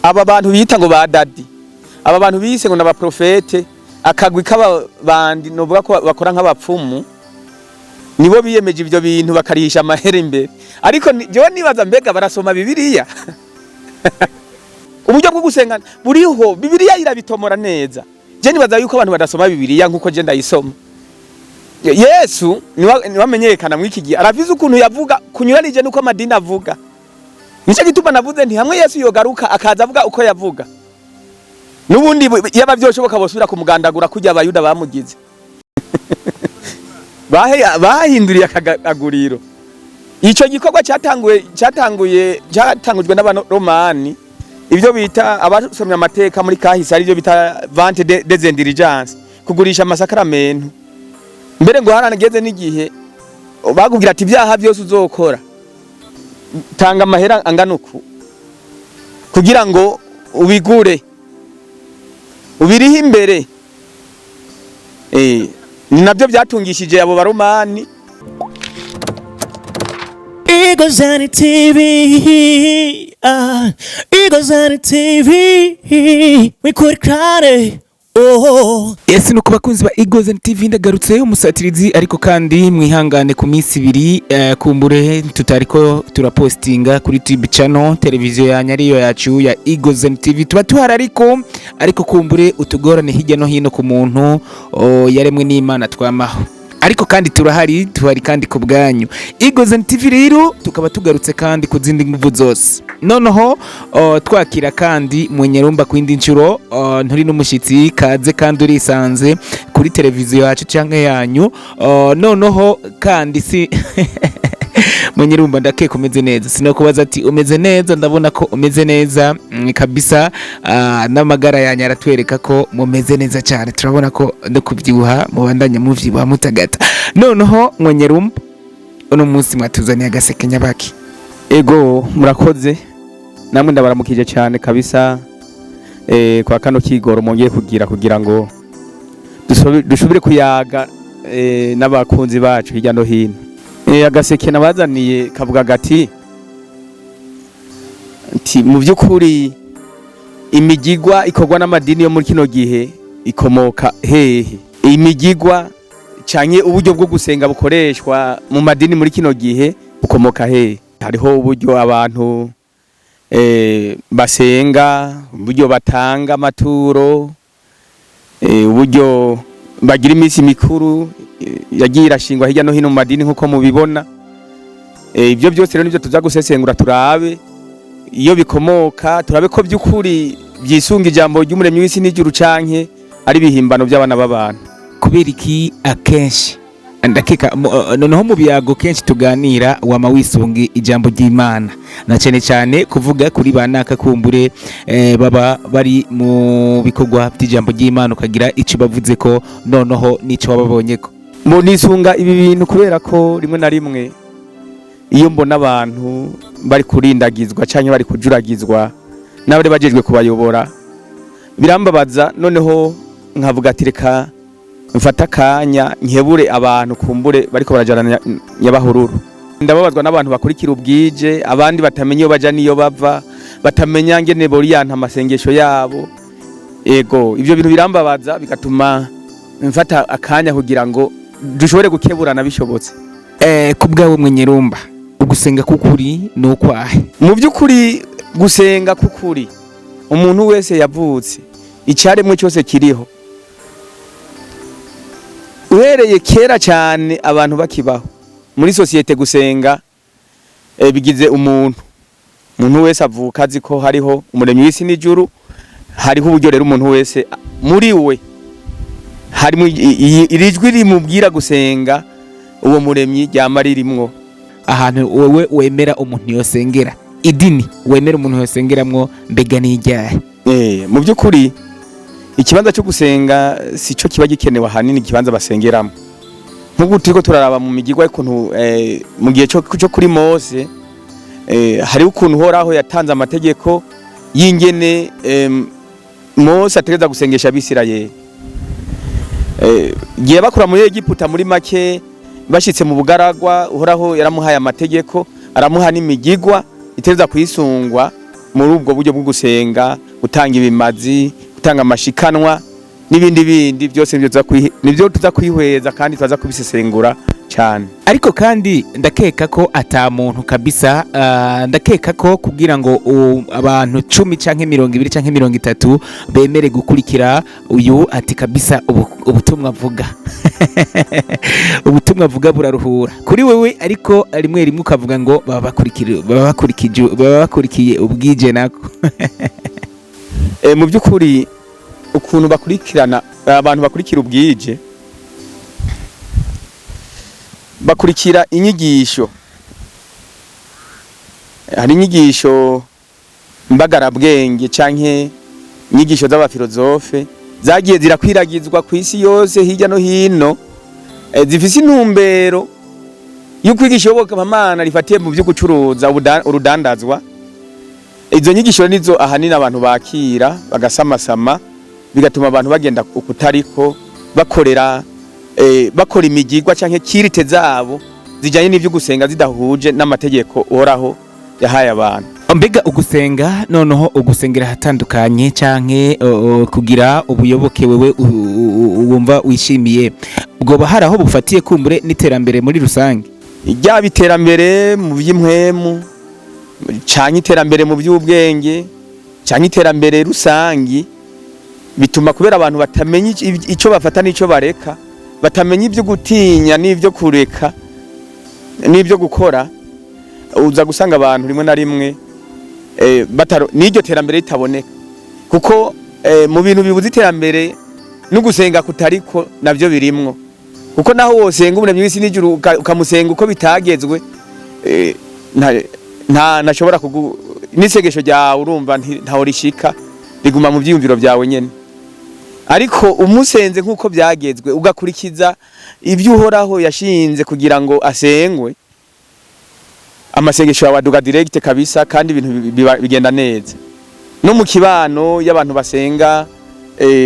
aba bantu bita ngo ba dadi, aba bantu bise ngo n'abaprofete, akagwi k'abandi novuga ko bakora nk'abapfumu, nibo biyemeje ivyo bintu bakarisha amahera imbere. Ariko jewe nibaza mbega barasoma Bibiliya? Uburyo bwo gusengana buriho, Bibiliya irabitomora neza. Je nibaza yuko abantu badasoma Bibiliya nkuko je ndayisoma. Yesu niwamenyekana mwiki gihe aravize ukuntu yavuga kunyuranije nuko amadini avuga. Nico gituma navuze nti hamwe Yesu yogaruka akaza avuga uko yavuga, nubundi yaba byoshoboka bosubira kumugandagura kujya abayuda bamugize. bahinduriye akaguriro. Ico gikorwa cyatangujwe n'abaromani, ivyo bita abasomye amateka muri kahise ari byo bita vente des indulgences, kugurisha amasakramentu. Mbere ngo haranageze n'igihe bakubwira ati ibyaha byose uzokora tanga amahera anganuku kugira ngo ubigure ubirihe imbere. Ni nabyo byatungishije abo baromani. Igozani TV, Igozani TV, wikurikirane. Ese nuko bakunzi ba Igozani TV ndagarutse umusatirizi, ariko kandi mwihangane ku minsi ibiri kumbure tutariko turapostinga kuri YouTube channel televiziyo ya nyariyo yacu ya Igozani TV. Tuba tuhara ariko kumbure utugorane hirya no hino ku muntu yaremwe n'Imana twamaho. Ariko kandi tuhari kandi ku bwanyu. Igozani TV rero tukaba tugarutse kandi ku zindi nguvu zose. Noneho twakira kandi mwenyerumba kwindi ncuro nturi n'umushitsi kaze kandi urisanze kuri televiziyo yacu cyangwa yanyu. Noneho kandi si mwenyerumba ndakeka umeze neza, sinakubaza ati umeze neza, ndabona ko umeze neza kabisa. N'amagara yanyu aratwereka ko mumeze neza cyane, turabona ko no kubyibuha mubandanya muvyibuha mutagata. Noneho mwenyerumba uno munsi mwatuzaniye agaseke nyabaki. Ego murakoze, namwe ndabaramukije cyane kabisa kwa kano kigoro mongeye kugira ngo dushobore kuyaga n'abakunzi bacu hirya no hino. Agaseke nabazaniye kavuga gati mu by'ukuri imigigwa ikorwa n'amadini yo muri kino gihe ikomoka hehe? Imigigwa cyanye uburyo bwo gusenga bukoreshwa mu madini muri kino gihe bukomoka hehe? Hariho uburyo abantu basenga, uburyo batanga amaturo, uburyo bagira iminsi mikuru yagiye irashingwa hirya no hino mu madini nkuko mubibona. Ibyo byose rero nibyo tuza gusesengura turabe iyo bikomoka, turabe ko by'ukuri byisunga ijambo ry'umuremyi w'isi n'ijuru canke ari bihimbano by'abana b'abantu. Kubera iki akenshi ndakeka noneho mu biyago kenshi tuganira wama wisunga ijambo ry'Imana, na cyane kuvuga kuri banaka kumbure baba bari mu bikorwa by'ijambo ry'Imana ukagira ico bavuze ko noneho nico wababonyeko. Mo nisunga ibi bintu kubera ko rimwe na rimwe iyo mbona abantu bari kurindagizwa canke bari kujuragizwa n'abari bajejwe kubayobora birambabaza. Noneho nkavuga ati reka mfata kanya nkebure abantu kumbure bariko barajana nyabahururu. Ndababazwa n'abantu bakurikira ubwije, abandi batamenye iyo baja niyo bava, batamenya ngene boriyanta amasengesho yabo. Ego ivyo bintu birambabaza bigatuma mfata akanya kugira ngo dushobore gukeburana bishobotse. Kubwawe mwenyerumba ugusenga kukuri no kwahe? Mu by'ukuri gusenga kukuri umuntu wese yavutse icyaremwe cyose kiriho, uhereye kera cyane abantu bakibaho muri societe gusenga bigize umuntu wese avuka azi ko hariho umuremyi w'isi n'ijuru, hariho uburyo rero umuntu wese muri we harimo irijwi rimubwira gusenga uwo muremyi ryama ririmwo. Ahantu wewe wemera umuntu yosengera, idini wemera umuntu yosengeramwo mbega n'ijyahe? Mu by'ukuri ikibanza cyo gusenga sico kiba gikenewe hanini, ikibanza basengeramo nk'uko turiko turaraba mu migigwa y'ukuntu mu gihe cyo kuri Mose hari ukuntu horaho yatanze amategeko y'ingene Mose ategeza gusengesha Abisirayeli. Giye bakura muri Egiputa muri make bashitse mu bugaragwa, uhoraho yaramuhaye amategeko, aramuha n'imigigwa iteza kuyisungwa muri ubwo buryo bwo gusenga, gutanga ibimazi, gutanga amashikanwa n'ibindi bindi byose nibyo tuza kwihweza kandi twaza kubisesengura cyane. Ariko kandi ndakeka ko ata muntu kabisa, ndakeka ko kugira ngo abantu 10 canke 20 canke 30 bemere gukurikira uyu ati kabisa ubutumwa avuga ubutumwa avuga buraruhura kuri wewe, ariko rimwe rimwe ukavuga ngo baba bakurikiye ubwije nako mu by'ukuri ukuntu bakurikirana abantu bakurikira ubwije, bakurikira inyigisho. Hari inyigisho mbagarabwenge canke inyigisho z'abafilozofe zagiye zirakwiragizwa ku isi yose hirya no hino, zifise intumbero y'ukwigisha iyobokamana rifatiye mu byo gucuruza urudandazwa. Izo nyigisho nizo ahanini abantu bakira bagasamasama, bigatuma abantu bagenda ukutariko bakora imigirwa canke kirite zabo zijanye n'ivyo gusenga zidahuje n'amategeko uhoraho yahaye abantu. Mbega ugusenga noneho ugusengera hatandukanye canke kugira ubuyoboke wewe wumva wishimiye, ubwo bahari aho bufatiye kumbure n'iterambere muri rusange, ryaba iterambere mu by'impwemu canke iterambere mu by'ubwenge canke iterambere rusangi, bituma kubera abantu batamenya ico bafata n'ico bareka, batamenya ibyo gutinya n'ibyo kureka n'ibyo gukora, uza gusanga abantu rimwe na rimwe n'iryo terambere ritaboneka. Kuko mu bintu bibuze iterambere no gusenga kutariko navyo birimwo, kuko naho wosenga umuremyi w'isi n'ijuru ukamusenga uko bitagezwe, ntashobora n'isegesho ryawe urumva ntaho rishika, riguma mu byiyumviro byawe nyene. Ariko umusenze nk'uko byagezwe ugakurikiza ibyo uhoraho yashinze kugira ngo asengwe, amasengesho yawe aduga direct kabisa, kandi ibintu bigenda neza. No mu kibano y'abantu basenga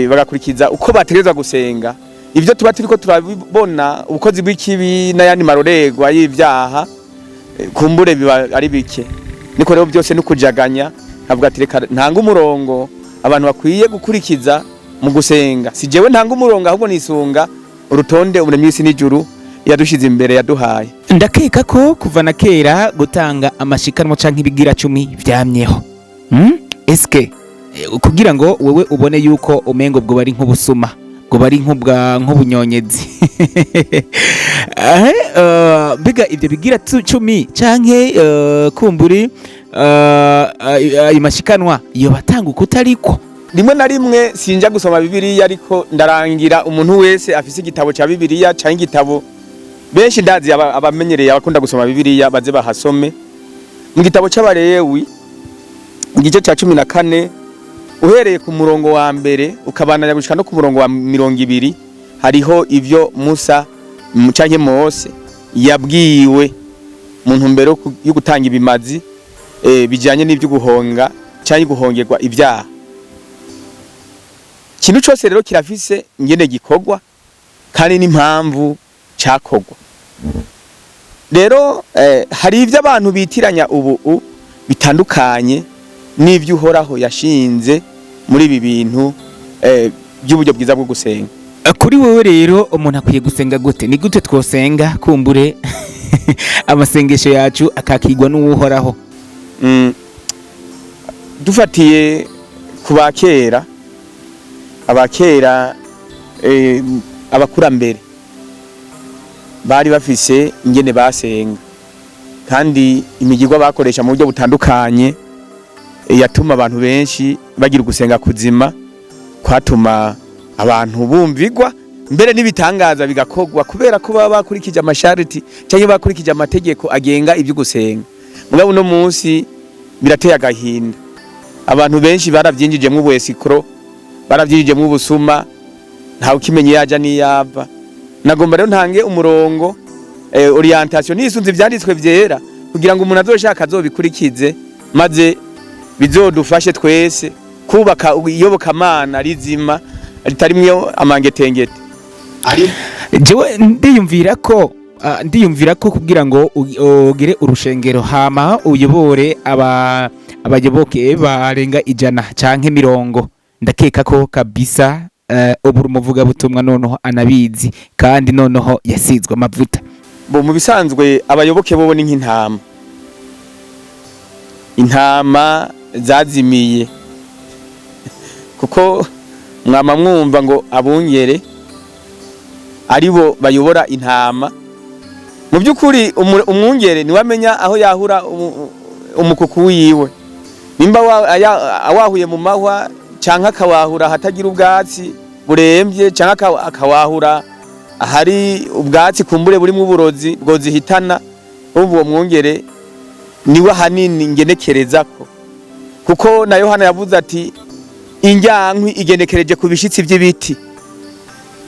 bagakurikiza uko bategereza gusenga, ivyo tuba turiko turabibona ubukozi bw'ikibi n'ayandi maroregwa y'ivyaha kumbure biba ari bike. Niko rero byose n'ukujaganya, avuga ati reka ntanga umurongo abantu bakwiye gukurikiza mu gusenga. Si jewe ntanga umurongo, ahubwo nisunga urutonde umuremyi w'isi n'ijuru yadushize imbere yaduhaye. Ndakeka ko kuva na kera gutanga amashikanwa canke ibigira 10 vyamyeho. Eske kugira ngo wewe ubone yuko umengo bwo bari nk'ubusuma, bwo bari nk'ubunyonyezi biga ibyo bigira 10 canke kumburi amashikanwa iyo batanga ukutariko, rimwe na rimwe sinja gusoma Bibiliya, ariko ndarangira umuntu wese afise igitabo ca Bibiliya canke igitabo, benshi ndazi abamenyereye abakunda gusoma Bibiliya baze bahasome. Mu gitabo c'Abalewi igice ca 14 uhereye ku murongo wa mbere ukabandanya gushika no ku murongo wa 20, hariho ivyo Musa canke Mose yabwiwe mu ntumbero yo gutanga ibimazi bijanye n'ivyo guhonga canke guhongerwa ibyaha. Kintu cyose rero kirafise ngene gikorwa kandi n'impamvu cakogwa. Rero hari ivyo abantu bitiranya ubu bitandukanye n'ivyo uhoraho yashinze muri ibi bintu by'uburyo bwiza bwo gusenga. Kuri wewe rero umuntu akwiye gusenga gute? Ni gute twosenga kumbure amasengesho yacu akakigwa n'uhoraho? Dufatiye kubakera, abakera abakurambere bari bafise ingene basenga, kandi imigirwa bakoresha mu buryo butandukanye yatuma abantu benshi bagira gusenga kuzima, kwatuma abantu bumvigwa, mbere n'ibitangaza bigakogwa kubera ko baba bakurikije amashariti cyangwa bakurikije amategeko agenga ibyo gusenga. Mugabo uno munsi birateye agahinda, abantu benshi baravyinjijemwe ubwesikro, baravyinjijemwe ubusuma, ntawe kimenye yaja niyava. Nagomba rero ntange umurongo orientation nisunze ivyanditswe vyera kugira ngo umuntu azoshaka azobikurikize, maze bizodufashe twese kubaka iyobokamana rizima ritarimwe amangetengete. Jewe ndiyumvira ko ndiyumvira ko kugira ngo ugire urushengero hama uyobore abayoboke barenga 100 canke 70, ndakeka ko kabisa ubu umuvugabutumwa noneho anabizi kandi noneho yasizwe amavuta. Bo mu bisanzwe abayoboke bobo ni nk'intama, intama zazimiye, kuko mwama mwumva ngo abungere aribo bayobora intama. Mu by'ukuri umwungere ni wamenya aho yahura umukuku wiwe, nimba awahuye mu mahwa canka akawahura hatagira ubwatsi burembye, canka akawahura ahari ubwatsi kumbure burimo uburozi bwozihitana. Uwo mwungere niwe hanini ngenekerezako, kuko na Yohana yavuze ati injyankwi igenekereje ku bishitsi by'ibiti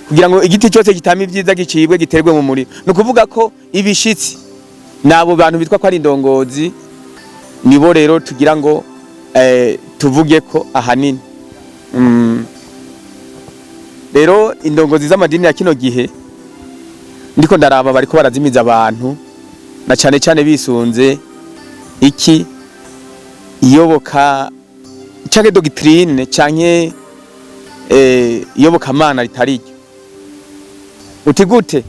kugira ngo igiti cyose kitama ibyiza gicibwe giterwe mu muriro. No kuvuga ko ibishitsi nabo bantu bitwa ko ari indongozi, nibo rero tugira ngo tuvuge ko ahanini rero indongozi z'amadini ya kino gihe ndiko ndaraba bariko barazimiza abantu, na cyane cyane bisunze iki iyoboka canke doctrine canke iyobokamana ritaryo. Uti gute?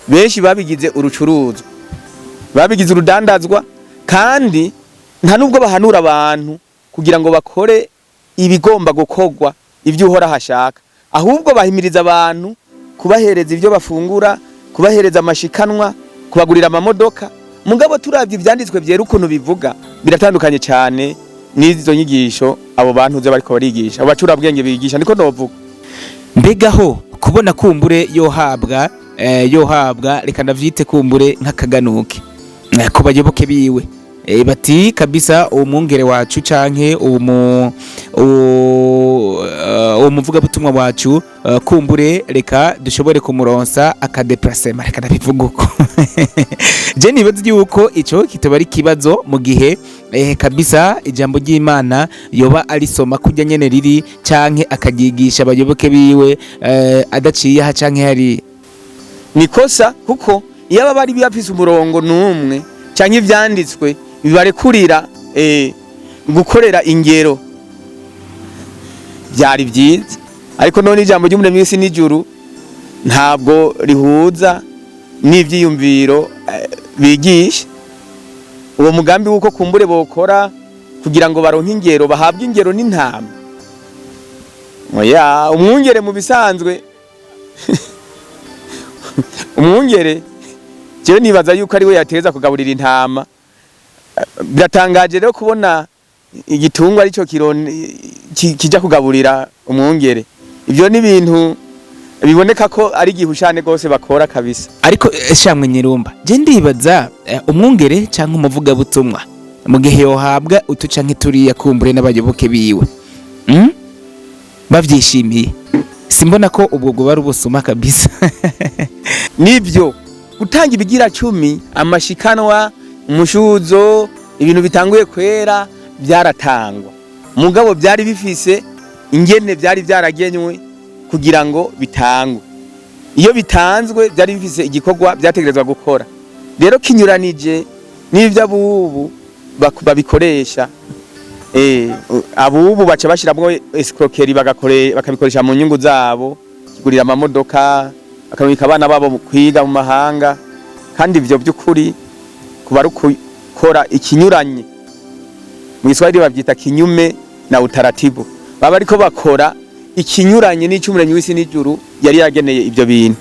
Benshi babigize urucuruzwa, babigize urudandazwa, kandi nta nubwo bahanura abantu kugira ngo bakore ibigomba gukorwa ibyo uhora hashaka, ahubwo bahimiriza abantu kubahereza ibyo bafungura, kubahereza amashikanwa, kubagurira amamodoka. Mugabo turavye ivyanditswe byera ukuntu bivuga biratandukanye cyane n'izo nyigisho abo bantu ze bariko barigisha, abacura bwenge bigisha. Niko novuga mbegaho kubona kumbure yohabwa reka ndavyite kumbure nk'akaganuke ku bayoboke biwe, bati kabisa umwungere wacu canke umuvuga butumwa wacu kumbure reka dushobore kumuronsa akadeplacement, reka ndabivuga uko. Je nibaza yuko ico kitaba ari kibazo mu gihe kabisa ijambo ry'Imana yoba arisoma kujya nyene riri canke akagigisha abayoboke biwe adaciye ha canke hari nikosa, kuko iyo aba bari bafise umurongo numwe canke ivyanditswe bibarekurira gukorera ingero byari byiza. Ariko none ijambo ry'Umuremyi w'isi n'ijuru ntabwo rihuza n'ivyiyumviro bigisha. Uwo mugambi wuko kumbure bokora kugira ngo baronke ingero, bahabwe ingero n'intama. Oya, umwungere mu bisanzwe umwungere jewe nibaza yuko ari we yateza kugaburira intama. Biratangaje rero kubona igitungwa arico kija kugaburira umwungere. Ivyo ni bintu biboneka ko ari gihushane gose bakora kabisa. Ariko shamwe nyirumba, je ndibaza umwungere canke umuvuga butumwa mu gihe yohabwa utuca nk'ituriya kumbure n'abayoboke biwe bavyishimiye, simbona ko ubwo bari ubusuma kabisa. Nivyo gutanga ibigira 10 amashikanwa, umushuzo, ibintu bitanguye kwera byaratangwa, mugabo byari bifise ingene byari byaragenywe kugira ngo bitangwe. Iyo bitanzwe byari bifise igikorwa byategerezwa gukora. Rero kinyuranije n'ivyo abubu babikoresha, abubu baca bashiramwo escroquerie bakabikoresha mu nyungu zabo, kigurira amamodoka, bakamika abana babo kwiga mu mahanga. Kandi ivyo by'ukuri kuba ari gukora ikinyuranye, mu Kiswahili bavyita kinyume na utaratibu. Baba ariko bakora ikinyuranye n'Umuremyi w'isi n'ijuru yari yageneye ibyo bintu.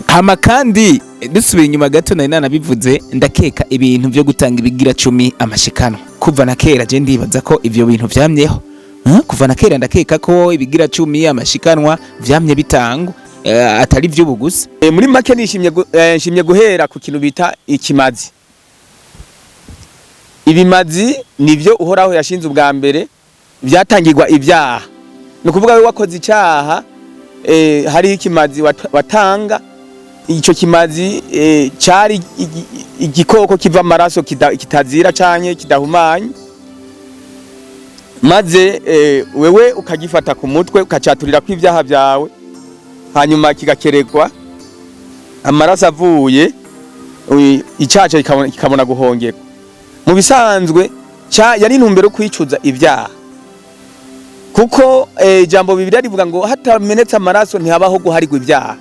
Hama kandi dusubira inyuma gato nari nanabivuze, ndakeka ibintu byo gutanga ibigira 10 amashikanwa kuva na kera. Je ndibaza ko ivyo bintu vyamyeho kuva na kera, ndakeka ko ibigira 10 amashikanwa vyamye bitangwa atari vy'ubu gusa. Muri make nishimye guhera ku kintu bita ikimazi. Ibimazi nivyo uhoraho yashinze ubwa mbere byatangirwa ibyaha. No kuvuga we wakoze icyaha, hari ikimazi watanga. Ico kimazi cari igikoko kiva amaraso kitazira canke kidahumanye, maze wewe ukagifata ku mutwe ukacaturira kw'ivyaha byawe, hanyuma kigakeregwa amaraso avuye icyaha kikabona guhongerwa. Mu bisanzwe yari intumbero kwicuza ibyaha, kuko ijambo Bibiliya rivuga ngo hatamenetse amaraso ntihabaho guharigwa ibyaha.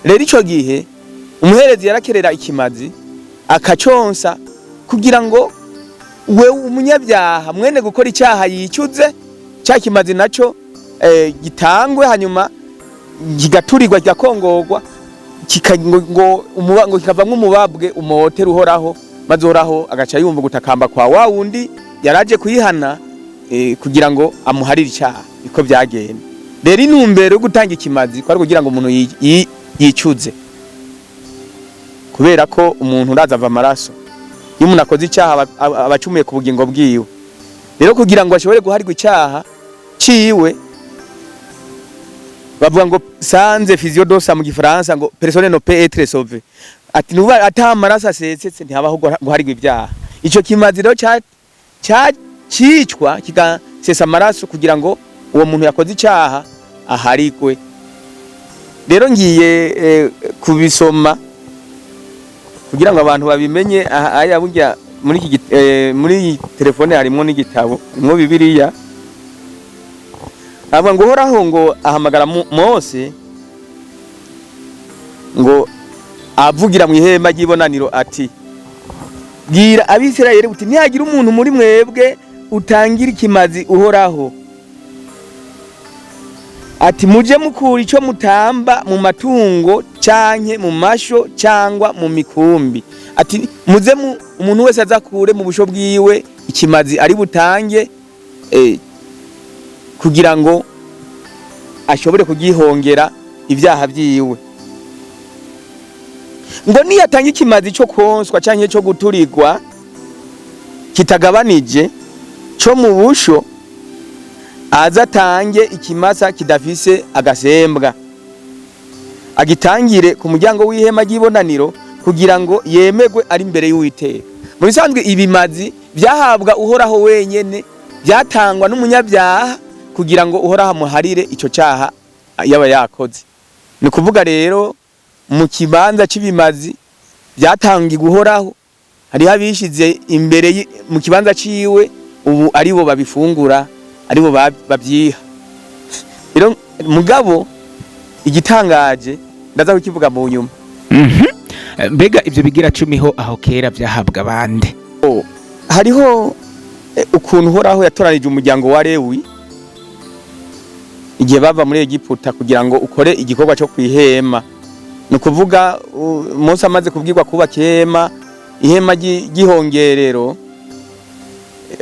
Rero ico gihe umuherezi yarakerera ikimazi akaconsa kugira ngo we umunyabyaha mwene gukora icyaha yicuze, cya kimazi naco gitangwe hanyuma kigaturirwa kigakongorwa ngo kikavamwo umubabwe umotera uhoraho, maze uhoraho agaca yumva gutakamba kwa wa wundi yaraje kuyihana kugira ngo amuharire icyaha. Iko byagenda. Rero intumbero yo gutanga ikimazi kwari kugira ngo umuntu yicuze, kubera ko umuntu uraza ava amaraso iyo umuntu akoze icyaha abacumuye ku bugingo bwiwe. Rero kugira ngo ashobore guharirwa icyaha ciwe bavuga ngo sanze physio dosa mu gifaransa ngo personne ne peut être sauvé, ati nuba ata amaraso asesetse ntihabaho guharirwa ibyaha. Ico kimazi rero cicwa kigasesa amaraso kugira ngo uwo muntu yakoze icyaha aharigwe. Rero ngiye kubisoma kugira ngo abantu babimenye. Aya burya muri telefone harimo n'igitabo, harimo Bibiliya. Avuga ngo Uhoraho ngo ahamagara Mose ngo avugira mu ihema ry'ibonaniro ati, bwira Abisirayeli uti ntihagira umuntu muri mwebwe utangira ikimazi Uhoraho, ati muje mukura ico mutamba mu matungo canke mu masho cyangwa mu mikumbi, ati muze umuntu wese azakure mu busho bwiwe ikimazi ari butange kugira ngo ashobore kugihongera ibyaha byiwe. Ngo niyatanga ikimazi cyo konswa canke cyo guturigwa kitagabanije cyo mu busho, azatange ikimasa kidafise agasembwa, agitangire ku muryango w'ihema ry'ibonaniro kugira ngo yemegwe ari imbere y'Uwiteka. Mu bisanzwe ibimazi byahabwa Uhoraho wenyene, byatangwa n'umunyabyaha kugira ngo Uhoraho amuharire ico cyaha yaba yakoze. Ni kuvuga rero mu kibanza cy'ibimazi byatangirwa Uhoraho, hariho abishize imbere mu kibanza ciwe, ubu aribo babifungura, aribo babyiha. Rero mugabo igitangaje ndaza kukivuga mu nyuma. Mbega ibyo bigira 10 ho aho kera byahabwa bande? Hariho ukuntu Uhoraho yatoranije umuryango wa Lewi igihe bava muri Egiputa kugira ngo ukore igikorwa cyo kwihema. No kuvuga Mose amaze kubwirwa kubaka ihema gihongerero,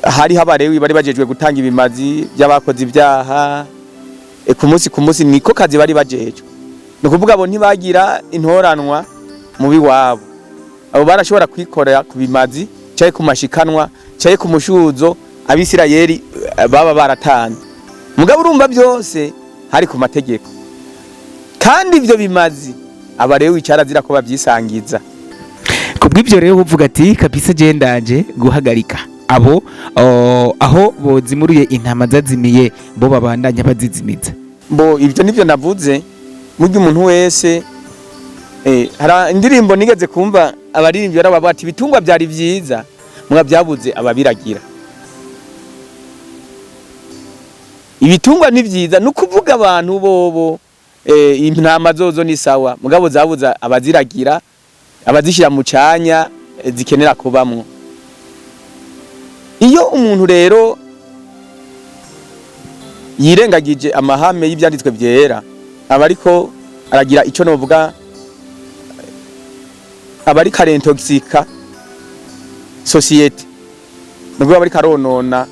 hari Abalewi bari bajejwe gutanga ibimazi by'abakoze ibyaha ku munsi niko kazi bari bajejwe. No kuvuga abo ntibagira intoranwa mu biwabo, abo barashobora kwikorera ku bimazi cyaye ku mashikanwa cyaye ku mushuzo Abisirayeli baba baratanze. Mugabo urumva byose hari ku mategeko, kandi ibyo bimazi Abalewi carazira ko babyisangiza. Kubw'ibyo rero uvuga ati kabisa Ndihanije guhagarika abo aho bozimuruye intama zazimiye bo babandanya bazizimiza. Bo ibyo nivyo navuze, mujye umuntu wese hara indirimbo nigeze kumva abaririmbyi baraba ati bitungwa byari byiza mwabyabuze ababiragira. Ibitungwa ni byiza, nukuvuga abantu bobo intama zozo ni sawa, mugabo zabuza abaziragira, abazishira mu canya zikenera kubamwo. Iyo umuntu rero yirengagije amahame y'ibyanditswe byera, abariko aragira ico novuga abari karentoxika societe, nubwo abari karonona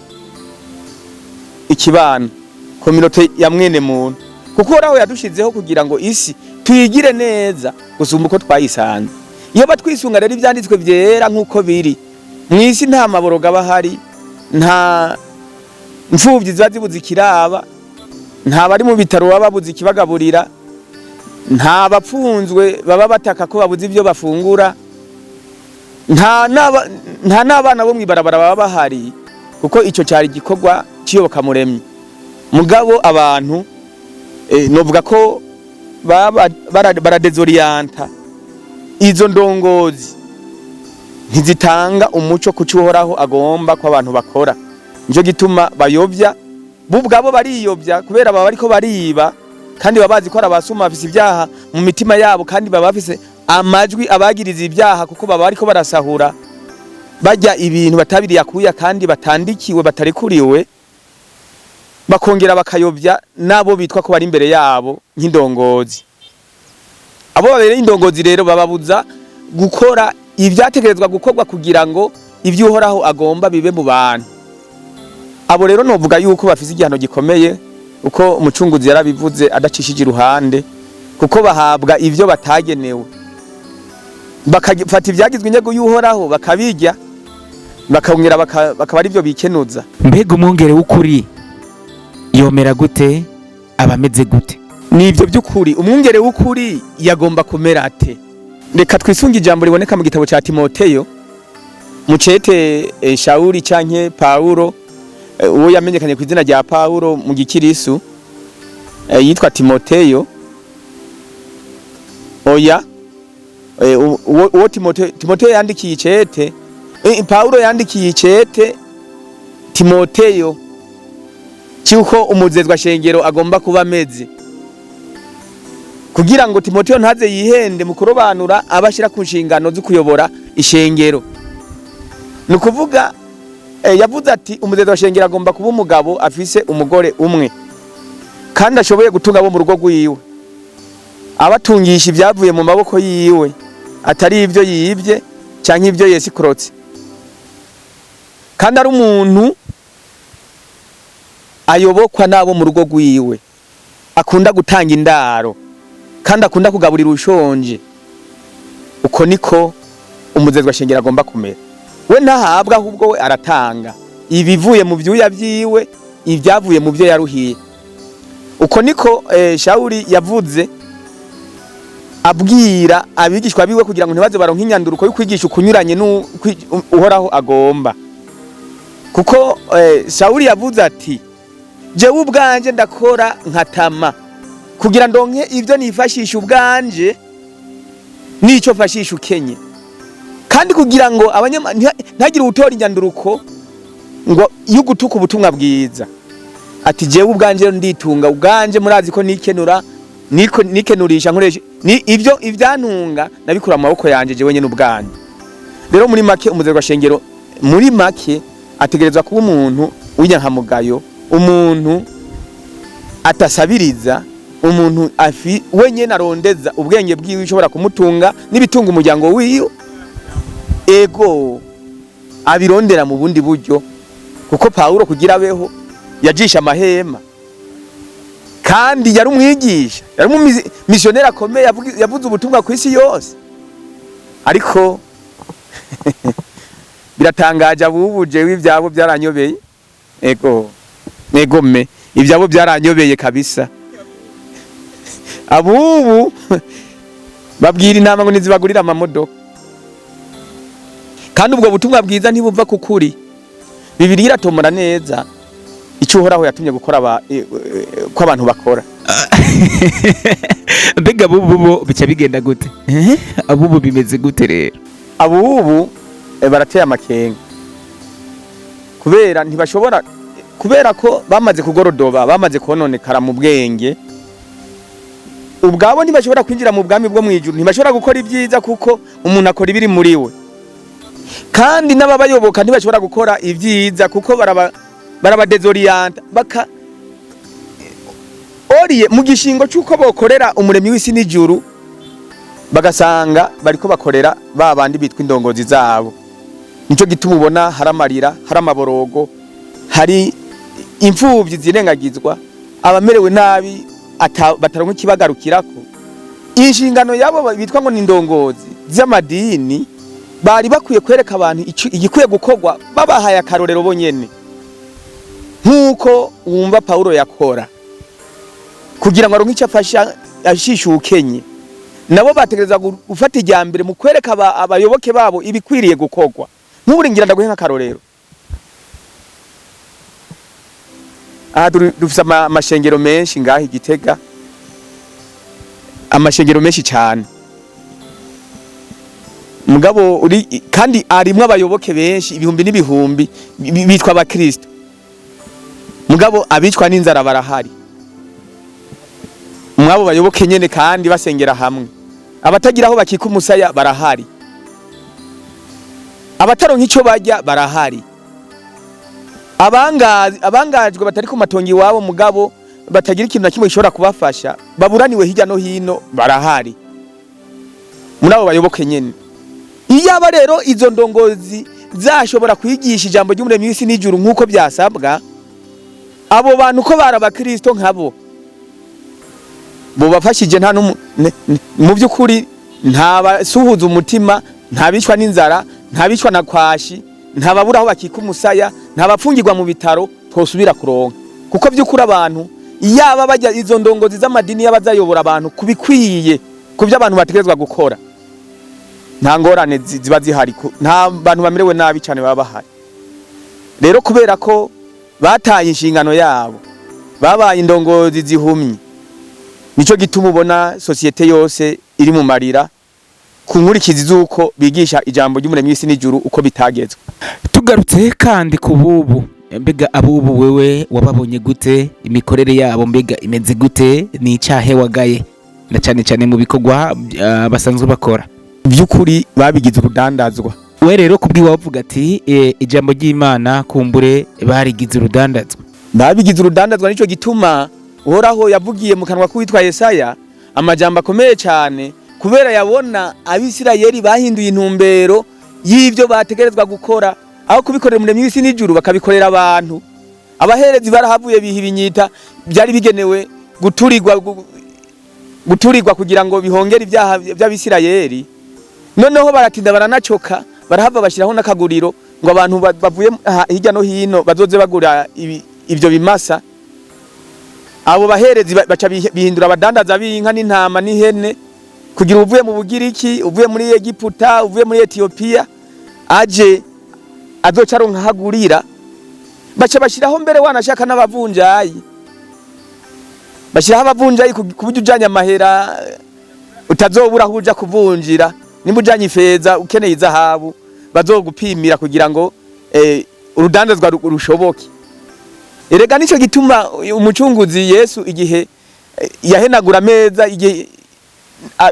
ikibano community ya mwene muntu, kuko Uhoraho yadushizeho kugira ngo isi tuyigire neza gusumba uko twayisanze. Iyo batwisunga rero ibyanditswe byera nkuko biri mwisi, nta maboroga bahari, nta mfuvyi zibuze ikiraba, nta bari mu bitaro baba babuze ikibagaburira, nta bapfunzwe baba bataka ko babuze ibyo bafungura, nta n'abana bo mwibarabara baba bahari, kuko ico cyari gikorwa ciyoboka muremyi. Mugabo abantu novuga ko baradezorienta izo ndongozi ntizitanga umuco ku cyuhoraho agomba ko abantu bakora. Nico gituma bayobya bo ubwabo bariyobya kubera baba bariko bariba kandi babazi ko arabasuma bafise ibyaha mu mitima yabo kandi baba bafise amajwi abagiriza ibyaha kuko baba bariko barasahura bajya ibintu batabiriye akuya kandi batandikiwe batarekuriwe, bakongera bakayobya nabo bitwa ko bari imbere yabo nk'indongozi. Abo babereye indongozi rero bababuza gukora ibyategerezwa gukorwa kugira ngo ivyuhoraho agomba bibe mu bantu. Abo rero novuga yuko bafise igihano gikomeye uko umucunguzi yarabivuze adacishije iruhande, kuko bahabwa ivyo batagenewe, bakafata ivyagizwe inyego y'uhoraho bakabirya, bakongera bakaba ari byo bikenuza. Mbega umwungere w'ukuri yomera gute, abameze gute? Nivyo by'ukuri umwungere w'ukuri yagomba kumera ate? Reka twisunga ijambo riboneka mu gitabo ca Timoteyo mu cete Shawuli canke Paulo, uwo yamenyekanye ku izina rya Paulo mu gikirisu, yitwa Timoteyo. Oya, uwo Timoteyo yandikiye icete, Paulo yandikiye icete Timoteyo cyuko umuzezwa shengero agomba kuba ameze, kugira ngo Timoteyo ntaze yihende mu kurobanura abashira ku nshingano zo kuyobora ishengero. Nukuvuga yavuze ati umuzezwa shengero agomba kuba umugabo afise umugore umwe kandi ashoboye gutunga abo mu rugo rwiwe, abatungisha ibyavuye mu maboko yiwe atari ivyo yibye canke ivyo yesikrotse, kandi ari umuntu ayobokwa nabo mu rugo rwiwe, akunda gutanga indaro kandi akunda kugaburira ushonje. Uko niko umuzezwa shengero agomba kumera. We ntahabwa ahubwo we aratanga ibivuye mu vyuya vyiwe, ibyavuye mu byo yaruhiye. Uko niko Shawuli yavuze abwira abigishwa biwe kugira ngo ntibaze baronke inyanduruko yo kwigisha ukunyuranye uhoraho agomba. Kuko Shawuli yavuze ati jewe ubwanje ndakora nkatama kugira ndonke ivyo nifashisha ubwanje nico fashisha ukenye, kandi kugira ngo ntagire utora inyanduruko ngo yugutuka ubutumwa bwiza. Ati jewe ubwanje nditunga ubwanje, murazi ko nikenurisha nkoresha ivyo ivyantunga nabikura mu maboko yanje jewe nyene ubwanje. Rero muri make umuzezwa shengero muri make ategerezwa kuba umuntu w'inyankamugayo, umuntu atasabiriza, umuntu wenyene arondeza ubwenge bwiwe ishobora kumutunga n'ibitunga umuryango wiwe, ego abirondera mu bundi buryo. Kuko Paulo kugira abeho yajisha amahema kandi yari umwigisha, yari missionnaire akomeye, yavuze ubutumwa ku isi yose. Ariko biratangaje abubuje w'ivyabo byaranyobeye, ego me ivyabo byaranyobeye kabisa. Abubu babwira intama ngo nizibagurira amamodoka, kandi ubwo butumwa bwiza ntibuva ku kuri. Bibiliya iratomora neza icyo uhoraho yatumye gukora ko abantu bakora. Mbega abubu bica bigenda gute? Abubu bimeze gute rero? Abubu barateye amakenga kubera ntibashobora, kubera ko bamaze kugorodoba, bamaze kononekara mu bwenge ubwabo, ntibashobora kwinjira mu bwami bwo mwijuru, ntibashobora gukora ibyiza kuko umuntu akora ibiri muri we. Kandi n'ababayoboka ntibashobora gukora ibyiza kuko barabadezorienta oriye mu gishingo cyuko bokorera umuremyi w'isi n'ijuru, bagasanga bariko bakorera babandi bitwa indongozi zabo. Nico gituma ubona hari amarira, hari amaborogo, hari imfuvyi zirengagizwa, abamerewe nabi bataronka ikibagarukirako. Inshingano yabo bitwa ngo ni indongozi z'amadini bari bakwiye kwereka abantu igikwiye gukorwa, babahaye akarorero bonyene nkuko wumva Paulo yakora kugira ngo aronke icyo afasha ashisha ukenye. Nabo bategereza gufata ijyambere mu kwereka abayoboke babo ibikwiriye gukorwa. Nk'uburingira ndaguhe nk'akarorero, dufise amashengero menshi ngaho Igitega, amashengero menshi cyane. mugabo uri kandi arimwe abayoboke benshi ibihumbi n'ibihumbi bitwa abakristo, mugabo abicwa n'inzara barahari. Mwabo bayoboke nyene kandi basengera hamwe, abatagira aho bakika umusaya barahari, abataronka icyo barya barahari, abangajwe batari ku matongo iwabo mugabo batagira ikintu na kimwe gishobora kubafasha, baburaniwe hirya no hino barahari. Muri abo bayoboke nyene, iyaba rero izo ndongozi zashobora kwigisha ijambo ry'umuremyi w'isi n'ijuru nk'uko byasabwa, abo bantu ko barabakristo nkabo bo bafashije, nta mu by'ukuri nta basuhuza umutima, nta bicwa n'inzara, nta bicwa na kwashi, nta babura aho bakika umusaya, nta bapfungirwa mu bitaro twosubira kuronka. Kuko by'ukuri abantu yaba bajya izo ndongozi z'amadini y'abazayobora abantu kubikwiye kubyo abantu bategerezwa gukora, nta ngorane ziba zihari, nta bantu bamerewe nabi cyane baba bahari. Rero kubera ko bataye inshingano yabo, babaye indongozi zihumye, nico gituma ubona societe yose iri mu marira ku nkurikizi z'uko bigisha ijambo ry'umuremyi w'isi n'ijuru uko bitagezwe. Tugarutse kandi ku bubu, mbega abubu wewe wababonye gute? Imikorere yabo mbega imeze gute? Ni icyahe wagaye na cyane cyane mu bikorwa basanzwe bakora? By'ukuri babigize urudandazwa. We rero kubwi wavuga ati ijambo ry'Imana kumbure barigize urudandazwa. Babigize urudandazwa, nico gituma Uhoraho yavugiye mu kanwa k'uwitwa Yesaya amajambo akomeye cyane, kubera yabona Abisirayeli bahinduye intumbero y'ivyo bategerezwa gukora, aho kubikorera umuremyi w'isi n'ijuru bakabikorera abantu. Abaherezi barahavuye biha ibinyita byari bigenewe guturirwa kugira ngo bihongere ibyaha by'Abisirayeli. Noneho baratinda baranacoka, barahava bashiraho n'akaguriro ngo abantu bavuye hirya no hino bazoze bagura ivyo bimasa. Abo baherezi baca bihindura abadandaza b'inka n'intama n'ihene, kugira uvuye mu Bugiriki, uvuye muri Egiputa, uvuye muri Ethiopia aje azoca aronka hagurira. Baca bashiraho mbere wanashaka n'abavunjayi, bashiraho abavunjayi kuburyo ujanye amahera utazobura aho uja kuvunjira. Nimba ujanye ifeza ukeneye izahabu bazogupimira kugira ngo urudandazwa rushoboke. Erega nico gituma umucunguzi Yesu igihe yahenagura ameza, igihe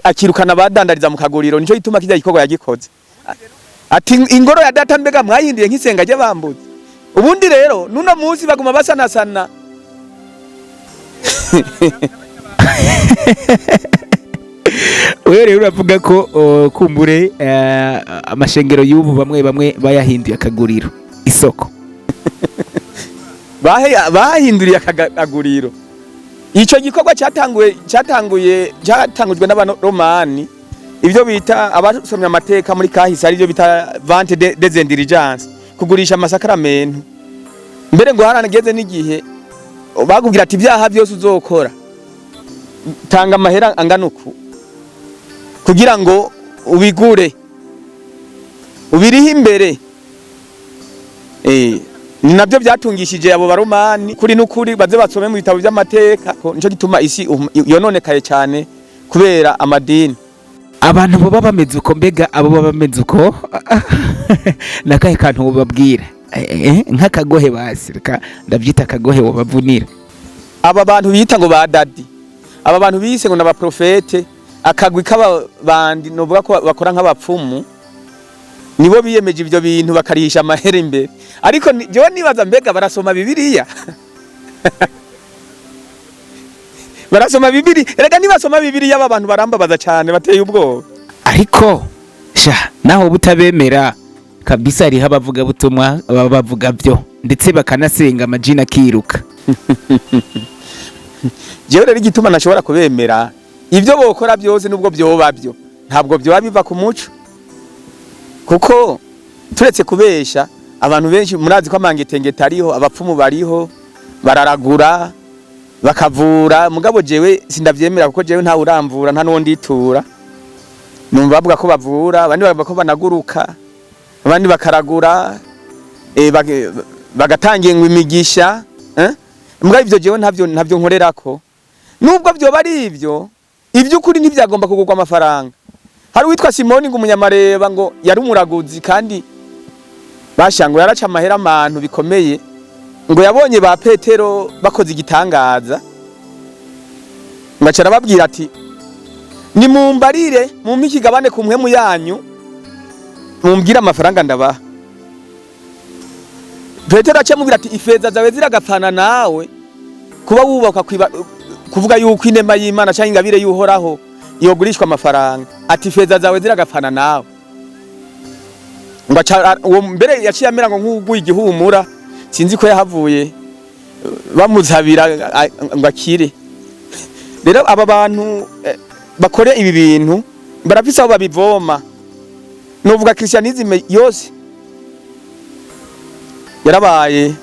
akirukana abadandariza mu kaguriro, nico gituma kijya gikorwa yagikoze. Ati ingoro ya data mbega mwahinduye nk'isenga ry'abambuzi. Ubundi rero nuno munsi baguma basanasana. Wewe rero uravuga ko kumbure amashengero y'ubu bamwe bayahinduye akaguriro, isoko. Bahinduriye akaguriro. Ico gikorwa cyatangujwe n'abaromani, ivyo bita abasomye amateka muri kahise, ari byo bita vente des indulgences, kugurisha amasakramentu. Mbere ngo haranageze n'igihe bakubwira ati ibyaha byose uzokora tanga amahera angana uku kugira ngo ubigure ubirihe imbere. Ni nabyo byatungishije abo baromani kuri n'ukuri baze basome mu bitabo by'amateka. Nico gituma isi yononekaye cyane kubera amadini. Abantu bo bameze uko, mbega abo bameze uko nakahe kantu babwira nk'akagohe basirika, ndabyita akagohe wabavunira aba bantu bita ngo ba dadi, aba bantu bise ngo n'abaprofete, akagwi k'abandi novuga ko bakora nk'abapfumu, nibo biyemeje ivyo bintu bakarisha amahera imbere. Ariko jewe nibaza mbega barasoma Bibiliya? Barasoma Bibiliya? Erega nibasoma Bibiliya aba bantu barambabaza cyane, bateye ubwoba. Ariko sha naho butabemera kabisa, ari habavuga butumwa bavuga byo ndetse bakanasenga amajina kiruka. Jewe rero igituma nashobora kubemera ivyo bokora byose, nubwo byoba byo ntabwo byo biva ku muco, kuko turetse kubesha abantu benshi murazi ko amangetengeta ariho, abapfumu bariho bararagura bakavura. Mugabo jewe sindavyemera, kuko jewe nta uramvura, nta nuwo nditura. Numva bavuga ko bavura, abandi bavuga ko banaguruka, abandi bakaragura bagatangiye ngo imigisha. Mbwa ivyo jewe ntavyo nkorerako. Nubwo byo bari ivyo ukuri ntibyagomba kugurwa amafaranga. hari witwa Simoni ngo umunyamareba ngo yari umuraguzi kandi bashango yaraca amahera amantu bikomeye ngo yabonye ba Petero bakoze igitangaza ngacara babwira ati ni mumbarire mumpe ikigabane ku mpwemu yanyu mumbwira amafaranga ndabaha. Petero acamubwira ati ifeza zawe ziragapfana nawe kuba wubaka kuvuga yuko inema y'Imana cyangwa ingabire y'uhoraho yogurishwa amafaranga, ati ifeza zawe ziragapfana nawe. Uwo mbere yaciye amera ngo nk'uguye igihumura, sinzi ko yahavuye bamuzabira ngo akire. Rero aba bantu bakore ibi bintu barafise aho babivoma. Novuga Christianisme yose yarabaye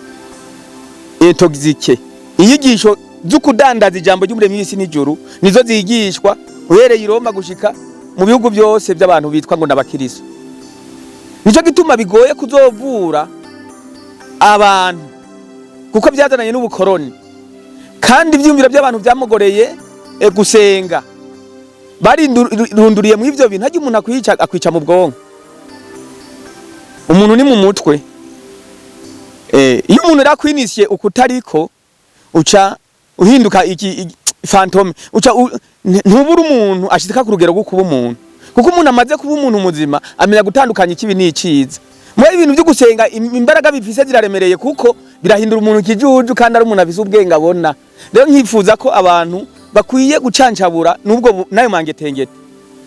intoxique. Inyigisho z'ukudandaza ijambo ry'umuremyi w'isi n'ijuru nizo zigishwa uhereye i Roma gushika mu bihugu byose by'abantu bitwa ngo n'abakiristo. Nico gituma bigoye kuzovura abantu kuko byazananye n'ubukoroni, kandi ivyumviro by'abantu byamugoreye gusenga barinduriye mu ivyo bintu. Haje umuntu akwica mu bwonko, umuntu ni mu mutwe. Iyo umuntu rakwinisye ukutariko uca uhinduka iki fantome, uca ntubura umuntu ashika ku rugero rwo kuba umuntu, kuko umuntu amaze kuba umuntu muzima amenya gutandukanya ikibi n'iciza. Muri ibintu byo gusenga imbaraga bifise ziraremereye kuko birahindura umuntu kijuju kandi ari umuntu afise ubwenge abona. Rero nkifuza ko abantu bakwiye gucancabura nubwo nayo mangetengete.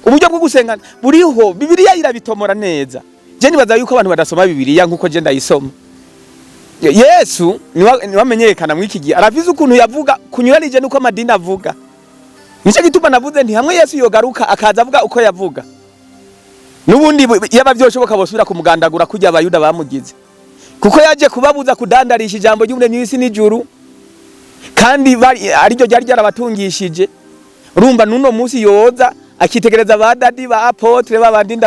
Uburyo bwo gusenga buriho, Bibiliya irabitomora neza. Je nibaza yuko abantu badasoma Bibiliya nkuko je ndayisoma. Yesu niwamenyekana mwiki gihe aravize ukuntu yavuga kunyuranije nuko amadini avuga. Nico gituma navuze nti hamwe Yesu yogaruka akaza avuga uko yavuga, nubundi yaba byoshoboka bosubira kumugandagura kujya abayuda bamugize, kuko yaje kubabuza kudandarisha ijambo ry'umuremyi w'isi n'ijuru kandi ari ryo ryari ryarabatungishije. Urumva nuno munsi yoza akitegereza badadi ba apotre babandi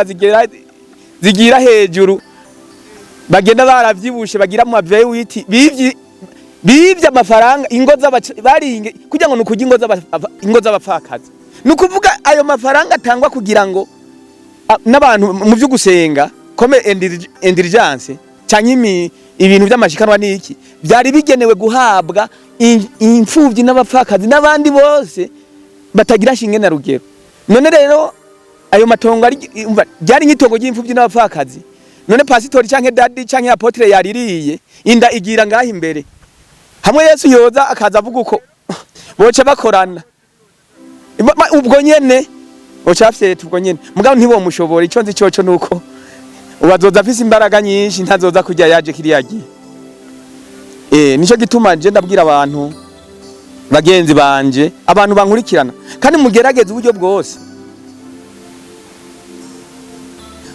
zigira hejuru bagenda baravyibushe bagira mu mavewiti bivye amafaranga ingo baringe kugira ngo nukuja ingo z'abapfakazi. Nukuvuga ayo mafaranga atangwa kugira ngo n'abantu mu byo gusenga comme intelligence cyangwa ibintu by'amashikanwa niki byari bigenewe guhabwa imfuvyi n'abapfakazi n'abandi bose batagira shinge na rugero. None rero ayo matongo byari nyitongo y'imfuvyi n'abapfakazi. None pasitori canke dadi canke apotre yaririye inda igira ngaho imbere. Hamwe Yesu yoza akaza avuga uko boce bakorana ubwo nyene ocafyete ubwo nyene mugabo ntibomushobora. Ico nzi coco nuko ubazoza afise imbaraga nyinshi ntazoza kujya yaje kiriyagiye. Nico gituma je ndabwira abantu bagenzi banje, abantu bankurikirana, kandi mugerageze uburyo bwose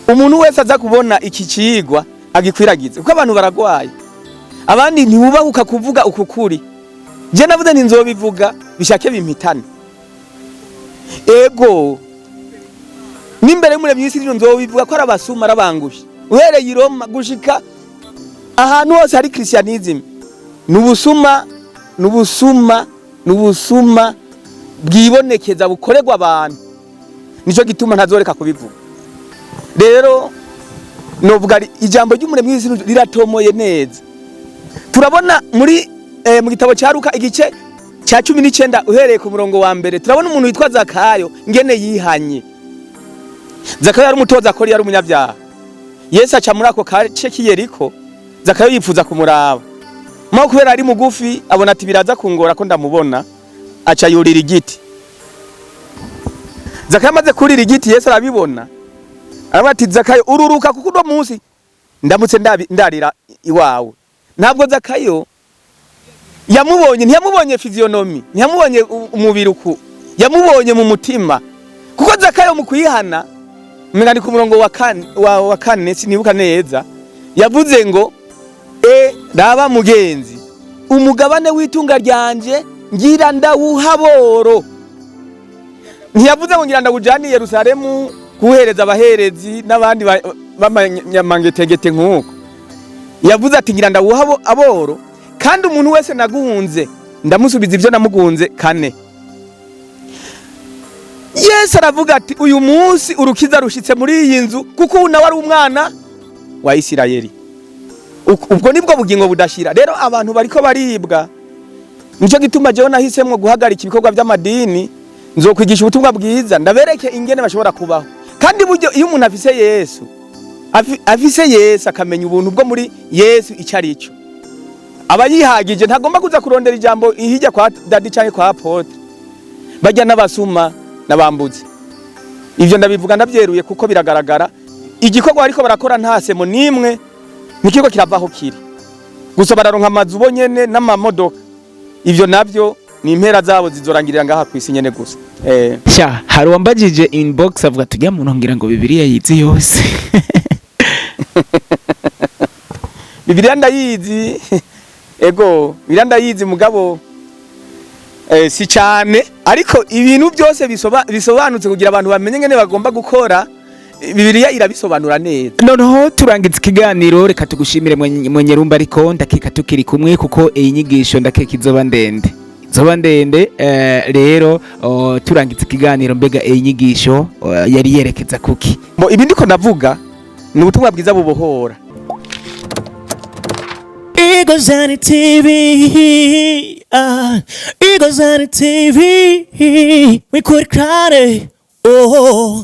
umuntu wese aza kubona iki cigwa agikwiragize, kuko abantu baragwaye, abandi ntibubahuka kuvuga ukukuri. Je navuze ni nzobivuga bishake bimpitane. Ego nimbere y'umuremyi w'isi nzobivuga ko arabasuma arabangusha uhereye i Roma gushika ahantu hose hari Christianism. Nubusuma bwibonekeza bukorerwa abantu. Nico gituma ntazoreka kubivuga. Rero novuga ijambo ry'umuremyi w'isi riratomoye neza. Turabona muri mu gitabo cya Luka igice cya 19 uhereye ku murongo wa mbere turabona umuntu witwa Zakayo ngene yihanye. Zakayo yari umutoza akora, yari umunyabyaha. Yesu aca muri ako kace k'Yeriko, Zakayo yifuza kumuraba. Mwa kubera ari mugufi abona ati biraza kungora ko ndamubona, aca yurira igiti. Zakayo amaze kurira igiti Yesu arabibona. Arabati Zakayo ururuka kuko uno munsi ndamutse ndarira iwawe. Ntabwo Zakayo ntiyamubonye physionomie, ntiyamubonye umubiri uku, yamubonye mu mutima. Kuko Zakayo mu kuyihana mengani ku murongo wa kane sinibuka neza yavuze ngo raba mugenzi umugabane w'itunga ryanje ngira ndawuhaboro. Ntiyavuze ngo ngira ndawujani Yerusalemu kuhereza abaherezi n'abandi bamangetegete nk'uko. Yavuze ati ngira ndawuhabo aboro, kandi umuntu wese naguhunze ndamusubiza ivyo namugunze kane. Yesu aravuga ati uyu munsi urukiza rushitse muri iyi nzu kuko ubu nawe ari umwana wa Isirayeli. Ubwo nibwo bugingo budashira. Rero abantu bariko baribwa, nico gituma jewe nahisemwo guhagarika ibikorwa by'amadini, nzokwigisha ubutumwa bwiza, ndabereke ingene bashobora kubaho. Kandi buryo iyo umuntu afise Yesu akamenya ubuntu bwo muri Yesu icarico, aba yihagije, ntagomba kuza kurondera ijambo hirya kwa dadi canke kwa apotre bajya n'abasuma n'abambuzi. Ivyo ndabivuga ndavyeruye kuko biragaragara igikorwa ariko barakora ntasemo nimwe nikiko kiravaho kiri, gusa bararonka amazu bonyene n'amamodoka. Ivyo navyo ni impera zabo zizorangirira ngaha kwisi nyene gusa. Sha hari wambajije inbox avuga tujya mu ntongira ngo Bibiliya yizi yose. Bibiliya ndayizi. Ego Bibiliya ndayizi mugabo si cyane, ariko ibintu byose bisobanutse kugira abantu bamenye ngene bagomba gukora. Bibiliya irabisobanura neza. Noneho turangiza ikiganiro, reka tugushimire mwenye rumba, ariko ndakeka tukiri kumwe kuko iyi nyigisho ndakeka izoba ndende. Rero turangiza ikiganiro, mbega iyi nyigisho yari yerekeza kuki? Ibi ndiko ndavuga ni ubutumwa bwiza bubohora. Igozani TV, Igozani TV, we could cry. Oh.